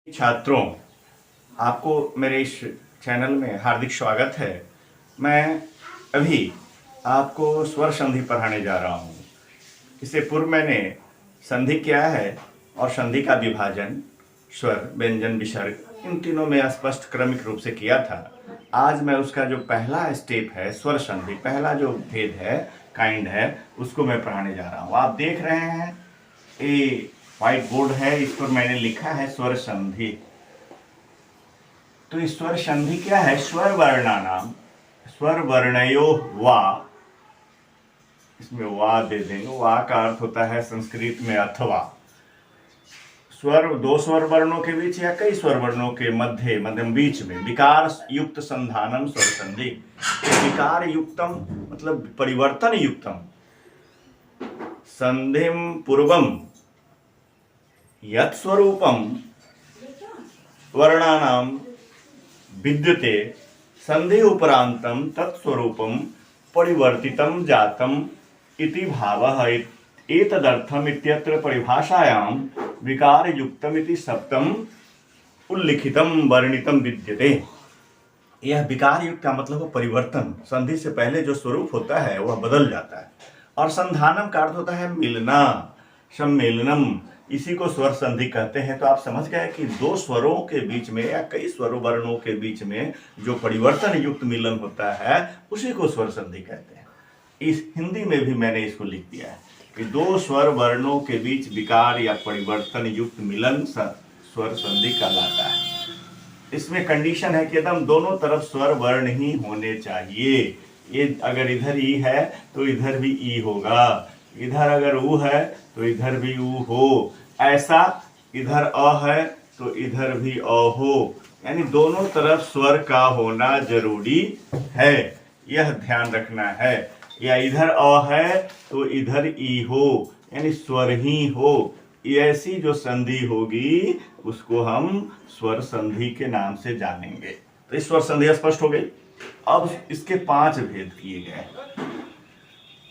छात्रों, आपको मेरे इस चैनल में हार्दिक स्वागत है। मैं अभी आपको स्वर संधि पढ़ाने जा रहा हूँ। इससे पूर्व मैंने संधि क्या है और संधि का विभाजन, स्वर, व्यंजन, विसर्ग इन तीनों में स्पष्ट क्रमिक रूप से किया था। आज मैं उसका जो पहला स्टेप है स्वर संधि, पहला जो भेद है, काइंड है, उसको मैं पढ़ाने जा रहा हूँ। आप देख रहे हैं ये व्हाइट बोर्ड है, इस पर मैंने लिखा है स्वर संधि। तो इस स्वर संधि क्या है? स्वर वर्णानाम, स्वर वर्णयो वा, इसमें वा दे देंगे। वा का अर्थ होता है संस्कृत में अथवा। स्वर, दो स्वर वर्णों के बीच या कई स्वर वर्णों के मध्य मध्यम बीच में विकार युक्त संधानम स्वर संधि। विकार युक्तम मतलब परिवर्तन युक्तम, संधिम पूर्वम यत् स्वरूपम वर्णानाम विद्यते संधि उपरांतम तत्स्वरूपम परिवर्तितम जातम इति भावः। एतदर्थम इत्यत्र परिभाषायां विकार युक्तम इति सप्तम उल्लिखितम वर्णितम विद्यते। यह विकार युक्त का मतलब है परिवर्तन। संधि से पहले जो स्वरूप होता है वह बदल जाता है। और संधानम का अर्थ होता है मिलना, सम्मेलनम, इसी को स्वर संधि कहते हैं। तो आप समझ गए कि दो स्वरों के बीच में या कई स्वर वर्णों के बीच में जो परिवर्तन युक्त मिलन होता है उसी को स्वर संधि कहते हैं। इस हिंदी में भी मैंने इसको लिख दिया है कि दो स्वर वर्णों के बीच विकार या परिवर्तन युक्त मिलन स्वर संधि कहलाता है। इसमें कंडीशन है कि एकदम दोनों तरफ स्वर वर्ण ही होने चाहिए। ये अगर इधर ई है तो इधर भी ई होगा, इधर अगर ऊ है तो इधर भी ऊ हो, ऐसा इधर अ है तो इधर भी अ हो, यानी दोनों तरफ स्वर का होना जरूरी है, यह ध्यान रखना है। या इधर अ है तो इधर ई हो, यानी स्वर ही हो। ऐसी जो संधि होगी उसको हम स्वर संधि के नाम से जानेंगे। तो इस स्वर संधि स्पष्ट हो गई। अब इसके 5 भेद किए गए।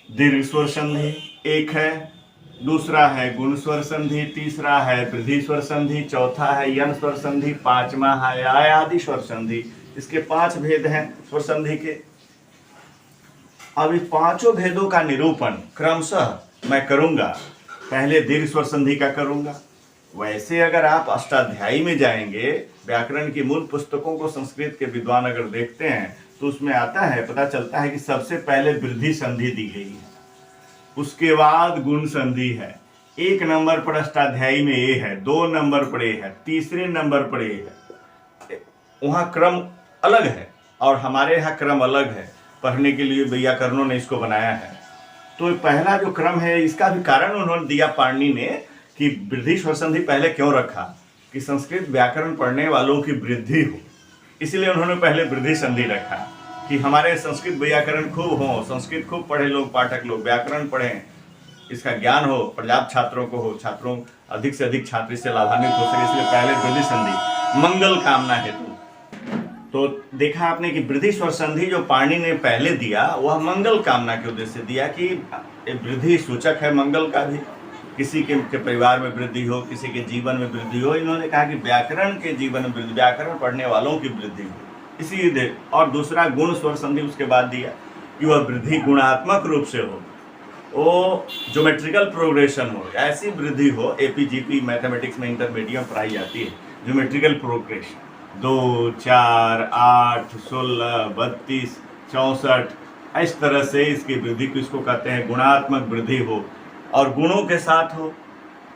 दीर्घ स्वर संधि एक है, दूसरा है गुण स्वर संधि, तीसरा है वृद्धि स्वर संधि, चौथा है यन स्वर संधि, पांचवा है आयादि स्वर संधि। इसके 5 भेद हैं स्वर संधि के। अब इस पांचों भेदों का निरूपण क्रमशः मैं करूंगा। पहले दीर्घ स्वर संधि का करूंगा। वैसे अगर आप अष्टाध्यायी में जाएंगे, व्याकरण की मूल पुस्तकों को संस्कृत के विद्वान अगर देखते हैं तो उसमें आता है, पता चलता है कि सबसे पहले वृद्धि संधि दी गई है, उसके बाद गुण संधि है, 1 नंबर पर अष्टाध्यायी में ए है, 2 नंबर पर ए है, तीसरे नंबर पर ए है। वहाँ क्रम अलग है और हमारे यहाँ क्रम अलग है। पढ़ने के लिए व्याकरणों ने इसको बनाया है। तो पहला जो क्रम है इसका भी कारण उन्होंने दिया पाणिनि ने कि वृद्धि स्वर संधि पहले क्यों रखा, कि संस्कृत व्याकरण पढ़ने वालों की वृद्धि हो, इसलिए उन्होंने पहले वृद्धि संधि रखा कि हमारे संस्कृत व्याकरण खूब हो, संस्कृत खूब पढ़े लोग, पाठक लोग व्याकरण पढ़ें, इसका ज्ञान हो, पर्याप्त छात्रों को हो, छात्रों अधिक से अधिक छात्र से लाभान्वित हो सके, इसलिए पहले वृद्धि संधि मंगल कामना हेतु। तो देखा आपने कि वृद्धि स्वर संधि जो पाणिनि ने पहले दिया वह मंगल कामना के उद्देश्य से दिया कि वृद्धि सूचक है मंगल का भी, किसी के परिवार में वृद्धि हो, किसी के जीवन में वृद्धि हो। इन्होंने कहा कि व्याकरण के जीवन में वृद्धि, व्याकरण पढ़ने वालों की वृद्धि हो, इसीलिए। और दूसरा गुण स्वर संधि उसके बाद दिया कि वह वृद्धि गुणात्मक रूप से हो, वो ज्योमेट्रिकल प्रोग्रेशन हो, ऐसी वृद्धि हो। एपीजीपी मैथमेटिक्स में इंटरमीडिएट पढ़ाई जाती है, ज्योमेट्रिकल प्रोग्रेशन, 2, 4, 8, 16, 32, 64, इस तरह से इसकी वृद्धि को इसको कहते हैं गुणात्मक वृद्धि हो, और गुणों के साथ हो,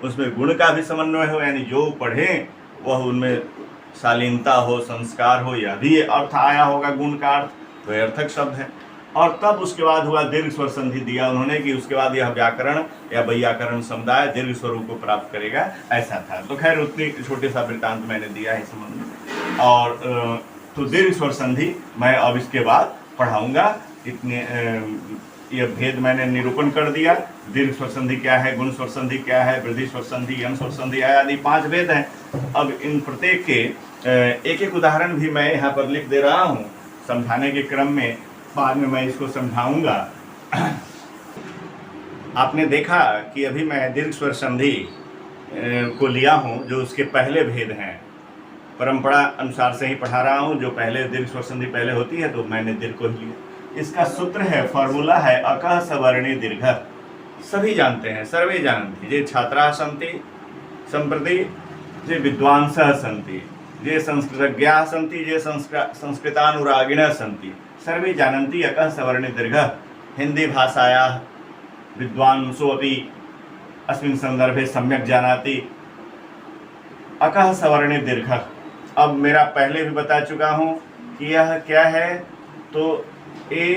उसमें गुण का भी समन्वय हो, यानी जो पढ़े वह उनमें शालीनता हो, संस्कार हो, यह भी अर्थ आया होगा गुण का अर्थ, तो अर्थक शब्द है। और तब उसके बाद हुआ दीर्घ स्वर संधि दिया उन्होंने कि उसके बाद यह व्याकरण या व्याकरण समुदाय दीर्घ स्वरों को प्राप्त करेगा, ऐसा था। तो खैर उतनी छोटे सा वृत्तांत मैंने दिया है इस संबंध में। और तो दीर्घ स्वर संधि मैं अब इसके बाद पढ़ाऊंगा। इतने यह भेद मैंने निरूपण कर दिया। दीर्घ स्वर संधि क्या है, गुण स्वर संधि क्या है, वृद्धि स्वर संधि, यम स्वर संधि आदि 5 भेद हैं। अब इन प्रत्येक के एक एक उदाहरण भी मैं यहाँ पर लिख दे रहा हूँ समझाने के क्रम में, बाद में मैं इसको समझाऊंगा। आपने देखा कि अभी मैं दीर्घ स्वर संधि को लिया हूँ जो उसके पहले भेद हैं, परंपरा अनुसार से ही पढ़ा रहा हूँ। जो पहले दीर्घ स्वर संधि पहले होती है तो मैंने दीर्घ को ही लिया। इसका सूत्र है, फॉर्मूला है अकः सवर्णे दीर्घ। सभी जानते हैं, सर्वे जानन्ति। ये छात्राः सन्ति सम्प्रति, ये विद्वांसः सन्ति, ये संस्कृतज्ञाः सन्ति, ये संस्कृतानुरागिणः सन्ति। सर्वे जानन्ति अकः सवर्णे दीर्घ। हिंदी भाषायाः विद्वांसो अपि अस्मिन् संदर्भे सम्यक् जानाति अकः सवर्णे दीर्घ। अब मेरा पहले भी बता चुका हूँ कि यह क्या है। तो ये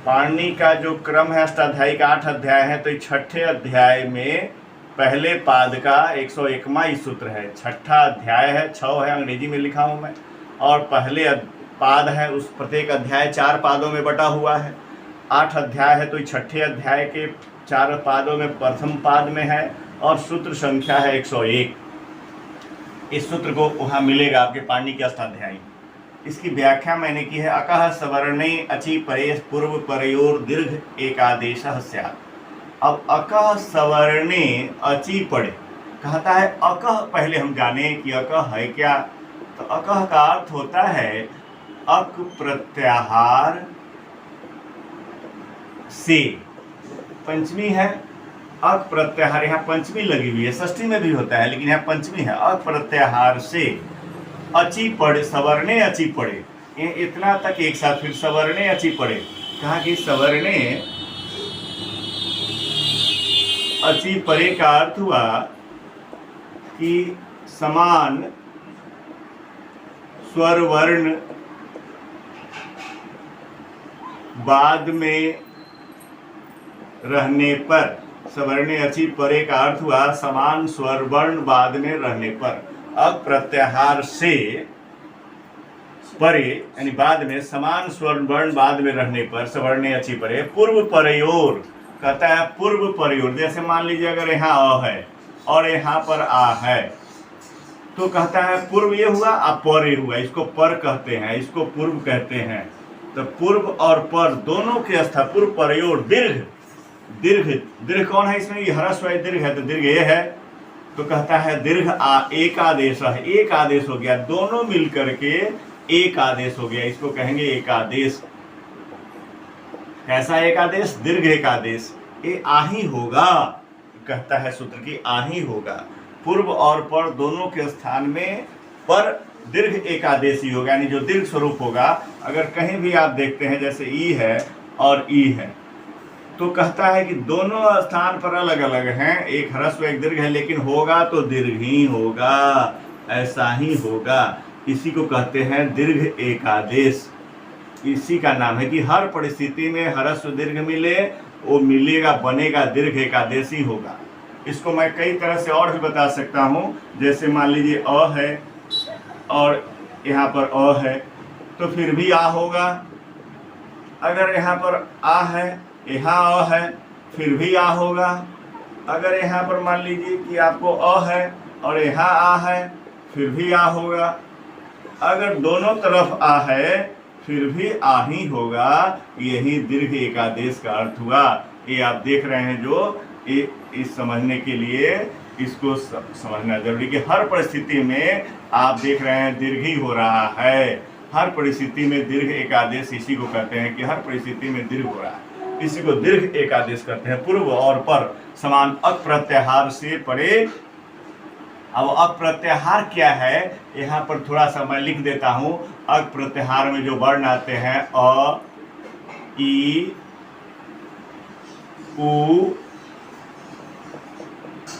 पाणिनि का जो क्रम है अष्टाध्यायी का 8 अध्याय है, तो ये 6ठे अध्याय में पहले पाद का 101वां सूत्र है। 6ठा अध्याय है, 6 है, अंग्रेजी में लिखा हूँ मैं, और पहले पाद है। उस प्रत्येक अध्याय 4 पादों में बटा हुआ है। 8 अध्याय है तो 6ठे अध्याय के 4 पादों में प्रथम पाद में है और सूत्र संख्या है 101। इस सूत्र को वहाँ मिलेगा आपके पाणिनि के अष्टाध्यायी। इसकी व्याख्या मैंने की है, अकः सवर्णे अचि परे पूर्व परयोर दीर्घ एकादेशः स्यात्। अब अकः सवर्णे अचि पड़े कहता है। अकः पहले हम जाने कि अकः है क्या। तो अकः का अर्थ होता है अक प्रत्याहार से। पंचमी है अक प्रत्याहार, यहाँ पंचमी लगी हुई है, षष्ठी में भी होता है लेकिन यहाँ पंचमी है। अक प्रत्याहार से अचि पड़े, सवर्णे अचि पड़े, ये इतना तक एक साथ। फिर सवर्णे अचि पड़े, कहा कि सवर्णे अचि परे का अर्थ हुआ कि समान स्वर वर्ण बाद में रहने पर। सवर्णे अचि परे का अर्थ हुआ समान स्वर वर्ण बाद में रहने पर। अक प्रत्याहार से परे यानी बाद में, समान स्वर वर्ण बाद में रहने पर सवर्णे अचि परे पूर्व परयोर कहता है। पूर्व परयोर, जैसे मान लीजिए अगर यहाँ अ है और यहाँ पर आ है तो कहता है पूर्व ये हुआ, अब पर ये हुआ। इसको पर कहते हैं, इसको पूर्व कहते हैं। तो पूर्व और पर दोनों के स्था पूर्व परयोर दीर्घ। दीर्घ, दीर्घ कौन है इसमें? ये ह्रस्व दीर्घ है तो दीर्घ ये है। तो कहता है दीर्घ एक आदेश है, एक आदेश हो गया। दोनों मिलकर के एक आदेश हो गया, इसको कहेंगे एक आदेश। कैसा एक आदेश? दीर्घ एक आदेश। ये आही होगा, कहता है सूत्र की आही होगा। पूर्व और पर दोनों के स्थान में पर दीर्घ एक आदेश ही होगा, यानी जो दीर्घ स्वरूप होगा। अगर कहीं भी आप देखते हैं जैसे ई है और ई है तो कहता है कि दोनों स्थान पर अलग अलग हैं, एक ह्रस्व एक दीर्घ है, लेकिन होगा तो दीर्घ ही होगा, ऐसा ही होगा। इसी को कहते हैं दीर्घ एकादेश। इसी का नाम है कि हर परिस्थिति में ह्रस्व दीर्घ मिले, वो मिलेगा, बनेगा, दीर्घ एकादेश ही होगा। इसको मैं कई तरह से और भी बता सकता हूँ। जैसे मान लीजिए अ है और यहाँ पर अ है तो फिर भी आ होगा। अगर यहाँ पर आ है, यहाँ अ है, फिर भी आ होगा। अगर यहाँ पर मान लीजिए कि आपको अ है और यहाँ आ है, फिर भी आ होगा। अगर दोनों तरफ आ है फिर भी आ ही होगा। यही दीर्घ एकादेश का अर्थ हुआ। ये आप देख रहे हैं जो इस समझने के लिए इसको समझना जरूरी कि हर परिस्थिति में आप देख रहे हैं दीर्घ ही हो रहा है। हर परिस्थिति में दीर्घ एकादेश इसी को कहते हैं कि हर परिस्थिति में दीर्घ हो रहा है, इसी को दीर्घ एकादेश कहते हैं। पूर्व और पर समान अक प्रत्याहार से परे। अब अक प्रत्याहार क्या है यहाँ पर थोड़ा सा मैं लिख देता हूँ। अक प्रत्याहार में जो वर्ण आते हैं अ, ई, उ,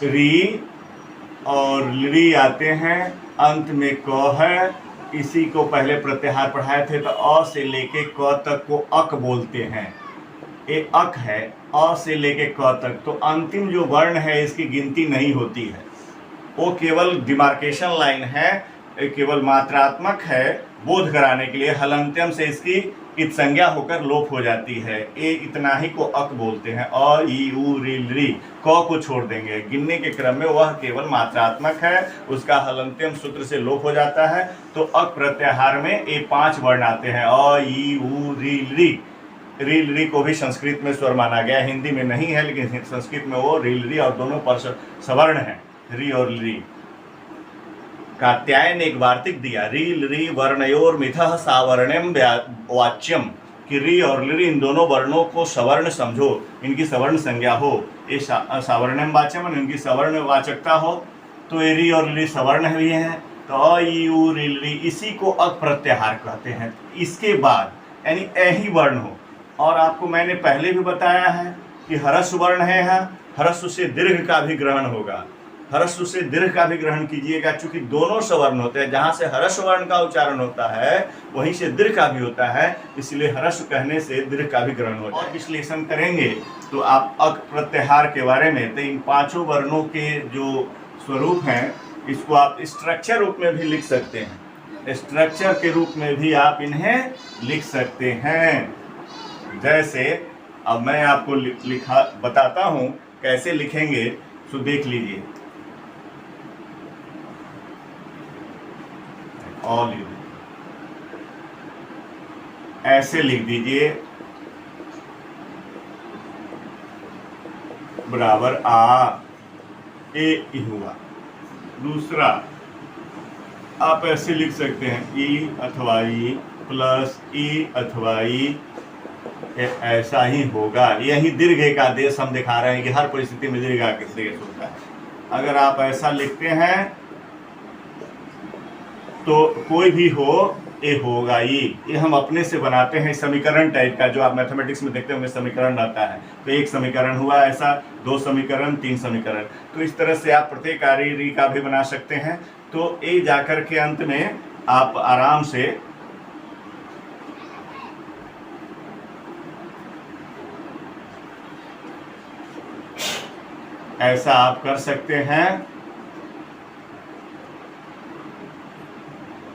री और ली आते हैं, अंत में क है। इसी को पहले प्रत्याहार पढ़ाए थे तो अ से लेके क तक को अक बोलते हैं। ये अक है, अ से लेके क तक। तो अंतिम जो वर्ण है इसकी गिनती नहीं होती है, वो केवल डिमार्केशन लाइन है, केवल मात्रात्मक है, बोध कराने के लिए। हलंत्यम से इसकी इत संज्ञा होकर लोप हो जाती है। ये इतना ही को अक बोलते हैं। अ, ई, उ, री, ली, क को छोड़ देंगे। गिनने के क्रम में वह केवल मात्रात्मक है, उसका हलंत्यम सूत्र से लोप हो जाता है। तो अक प्रत्याहार में ये 5 वर्ण आते हैं अ, ई, उ, री, ली। री, ली को भी संस्कृत में स्वर माना गया, हिंदी में नहीं है, लेकिन संस्कृत में वो री, ली और दोनों पर सवर्ण है, री और ली। कात्यायन एक वार्तिक दिया, री ली वर्णयोर मिथः सावर्ण्यम वाच्यम, कि री और ली इन दोनों वर्णों को सवर्ण समझो, इनकी सवर्ण संज्ञा हो, ये सावर्ण्यम वाच्यम इनकी सवर्ण वाचकता हो। तो ये री और ली सवर्ण भी हैं, तो अ यू री ली इसी को अक प्रत्याहार कहते हैं। इसके बाद यानी ए ही वर्ण हो। और आपको मैंने पहले भी बताया है कि हरस्व वर्ण है, यहाँ हरस्व से दीर्घ का भी ग्रहण होगा, हरस्व से दीर्घ का भी ग्रहण कीजिएगा, क्योंकि दोनों स्वर्ण होते हैं, जहाँ से हरस्व वर्ण का उच्चारण होता है वहीं से दीर्घ का भी होता है, इसलिए हरस्व कहने से दीर्घ का भी ग्रहण होता है। और विश्लेषण करेंगे तो आप अक प्रत्याहार के बारे में, तो इन पांचों वर्णों के जो स्वरूप हैं इसको आप स्ट्रक्चर रूप में भी लिख सकते हैं, स्ट्रक्चर के रूप में भी आप इन्हें लिख सकते हैं। जैसे अब मैं आपको लिखा बताता हूं कैसे लिखेंगे, तो देख लीजिए। और ऐसे लिख दीजिए, बराबर आ ए हुआ। दूसरा आप ऐसे लिख सकते हैं ई अथवा ई प्लस ई अथवा ई, ऐसा ही होगा। यही दीर्घ का आदेश हम दिखा रहे हैं कि हर परिस्थिति में दीर्घ का आदेश होता है। अगर आप ऐसा लिखते हैं तो कोई भी हो ये होगा, ये हम अपने से बनाते हैं समीकरण टाइप का, जो आप मैथमेटिक्स में देखते होंगे समीकरण आता है। तो एक समीकरण हुआ ऐसा, दो समीकरण, तीन समीकरण, तो इस तरह से आप प्रत्येक री का भी बना सकते हैं। तो ये जाकर के अंत में आप आराम से ऐसा आप कर सकते हैं।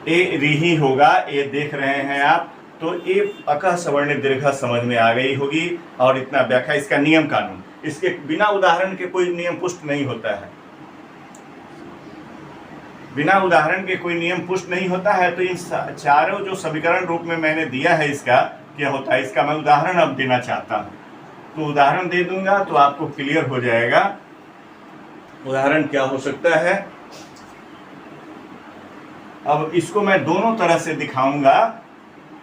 ए री ही होगा, ये देख रहे हैं आप, तो ये अकह सवर्ण दीर्घ समझ में आ गई होगी। और इतना व्याख्या, इसका नियम कानून, इसके बिना उदाहरण के कोई नियम पुष्ट नहीं होता है, बिना उदाहरण के कोई नियम पुष्ट नहीं होता है। तो इन चारों जो समीकरण रूप में मैंने दिया है, इसका क्या होता है, इसका मैं उदाहरण अब देना चाहता हूं। तो उदाहरण दे दूंगा तो आपको क्लियर हो जाएगा। उदाहरण क्या हो सकता है, अब इसको मैं दोनों तरह से दिखाऊंगा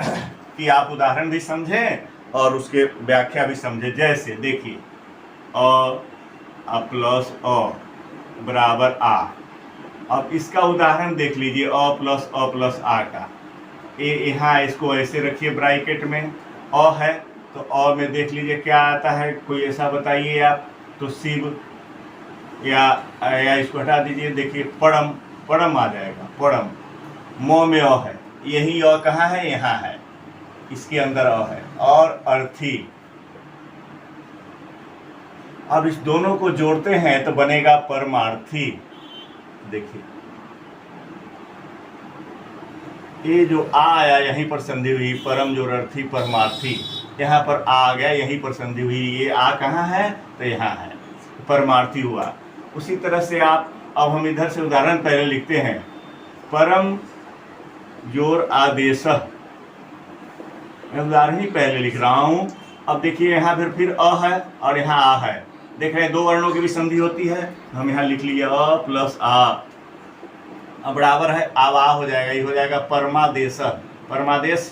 कि आप उदाहरण भी समझें और उसके व्याख्या भी समझें। जैसे देखिए, अ प्लस अ बराबर आ। अब इसका उदाहरण देख लीजिए, अ प्लस आ का। यहाँ इसको ऐसे रखिए ब्रैकेट में, अ है तो अ में देख लीजिए क्या आता है, कोई ऐसा बताइए आप। तो शिव या इसको हटा दीजिए, देखिए पड़म, पड़म आ जाएगा, पड़म। मो में अ है, यही अ कहाँ है, यहाँ है, इसके अंदर अ है। और अर्थी, अब इस दोनों को जोड़ते हैं तो बनेगा परमार्थी। देखिए ये जो आ आया यहीं पर संधि हुई, परम जो अर्थी परमार्थी, यहाँ पर आ गया यहीं पर संधि हुई, ये आ कहाँ है, तो यहाँ है, परमार्थी हुआ। उसी तरह से आप, अब हम इधर से उदाहरण पहले लिखते हैं, परम जोर आदेश, मैं उदाहरण ही पहले लिख रहा हूं। अब देखिए यहाँ फिर अ है और यहाँ आ है, देख रहे हैं दो वर्णों की भी संधि होती है। हम यहाँ लिख लिए अ प्लस आ, अब बराबर है, अब आ हो जाएगा, ये हो जाएगा परमादेश। परमादेश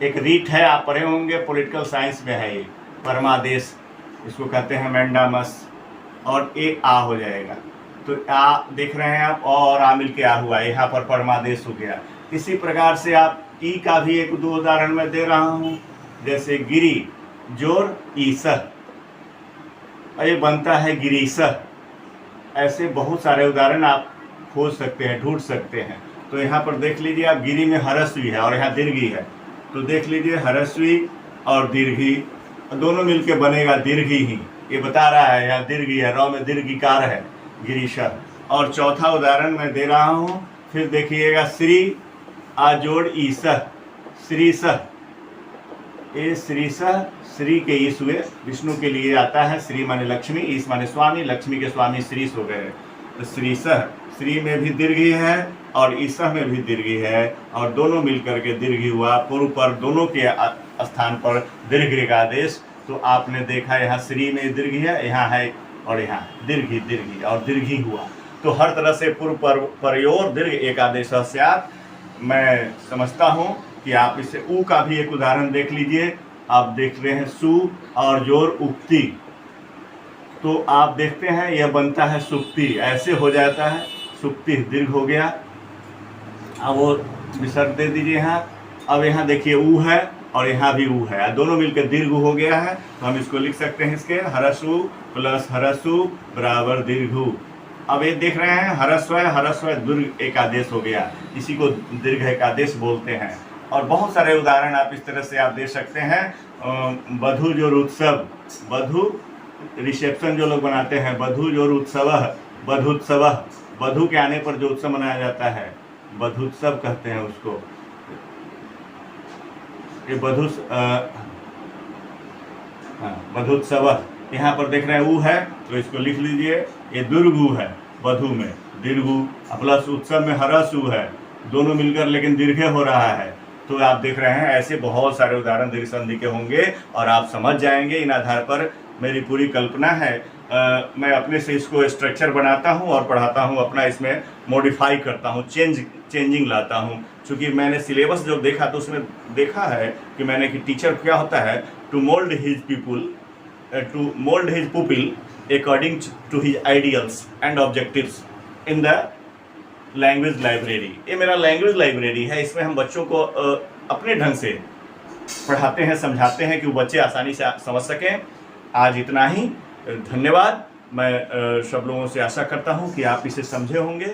एक रीट है, आप पढ़े होंगे, पॉलिटिकल साइंस में है ये परमादेश, इसको कहते हैं मैंडामस। और ए आ हो जाएगा, तो आ देख रहे हैं आप, और आ मिल के आ हुआ, यहाँ पर परमादेश हो गया। इसी प्रकार से आप ई का भी एक दो उदाहरण मैं दे रहा हूँ। जैसे गिरी जोर ईस, ये बनता है गिरीश। ऐसे बहुत सारे उदाहरण आप खोज सकते हैं, ढूंढ सकते हैं। तो यहाँ पर देख लीजिए आप, गिरी में हरस्वी है और यहाँ दीर्घी है, तो देख लीजिए हरस्वी और दीर्घी दोनों मिलके बनेगा दीर्घी ही, ये बता रहा है, यहाँ दीर्घी है, रौ में दीर्घिकार है, गिरीशा। और चौथा उदाहरण मैं दे रहा हूँ, फिर देखिएगा श्री आजोड़ ईस, श्रीस, ये श्रीस, श्री के ईस हुए, विष्णु के लिए आता है, श्री माने लक्ष्मी, ईस माने स्वामी, लक्ष्मी के स्वामी श्रीस हो गए। तो श्रीस, श्री में भी दीर्घी है और ईस में भी दीर्घी है, और दोनों मिलकर के दीर्घी हुआ, पूर्व पर दोनों के स्थान पर दीर्घ का आदेश। तो आपने देखा यहाँ श्री में दीर्घी है, यहाँ है, और यहाँ दीर्घी दीर्घी और दीर्घी हुआ। तो हर तरह से पूर्व परयोर दीर्घ एकादेश स्यात्। मैं समझता हूँ कि आप इससे ऊ का भी एक उदाहरण देख लीजिए। आप देख रहे हैं सु और जोर उक्ति, तो आप देखते हैं यह बनता है सुक्ति, ऐसे हो जाता है, सुक्ति दीर्घ हो गया। अब वो विसर्ग दे दीजिए यहाँ। अब यहाँ देखिए ऊ है और यहाँ भी ऊ है, दोनों मिलकर दीर्घ हो गया है, तो हम इसको लिख सकते हैं इसके हरसु प्लस हरसु बराबर दीर्घ। अब ये देख रहे हैं हरस्व दीर्घ एकादेश हो गया, इसी को दीर्घ एकादेश बोलते हैं। और बहुत सारे उदाहरण आप इस तरह से आप दे सकते हैं। वधु जोर उत्सव, वधु रिसेप्शन जो लोग बनाते हैं, वधु जोर उत्सव, वधुत्सव, वधु के आने पर जो उत्सव मनाया जाता है वधुत्सव कहते हैं उसको। ये वधुत्सव, यहाँ पर देख रहे हैं ऊ है तो इसको लिख लीजिए, ये दुर्गु है, वधु में दीर्घु, प्लस उत्सव में हरसु है, दोनों मिलकर लेकिन दीर्घे हो रहा है। तो आप देख रहे हैं ऐसे बहुत सारे उदाहरण दीर्घ संधि के होंगे और आप समझ जाएंगे। इन आधार पर मेरी पूरी कल्पना है, मैं अपने से इसको स्ट्रक्चर बनाता हूं और पढ़ाता हूं, अपना इसमें मॉडिफाई करता हूं, चेंजिंग लाता हूं। क्योंकि मैंने सिलेबस जो देखा तो उसमें देखा है कि मैंने कि टीचर क्या होता है, to mould his pupil according to his ideals and objectives in the language library. ये मेरा लैंग्वेज लाइब्रेरी है, इसमें हम बच्चों को अपने ढंग से पढ़ाते हैं, समझाते हैं कि वो बच्चे आसानी से समझ सकें। आज इतना ही, धन्यवाद। मैं सब लोगों से आशा करता हूं कि आप इसे समझे होंगे।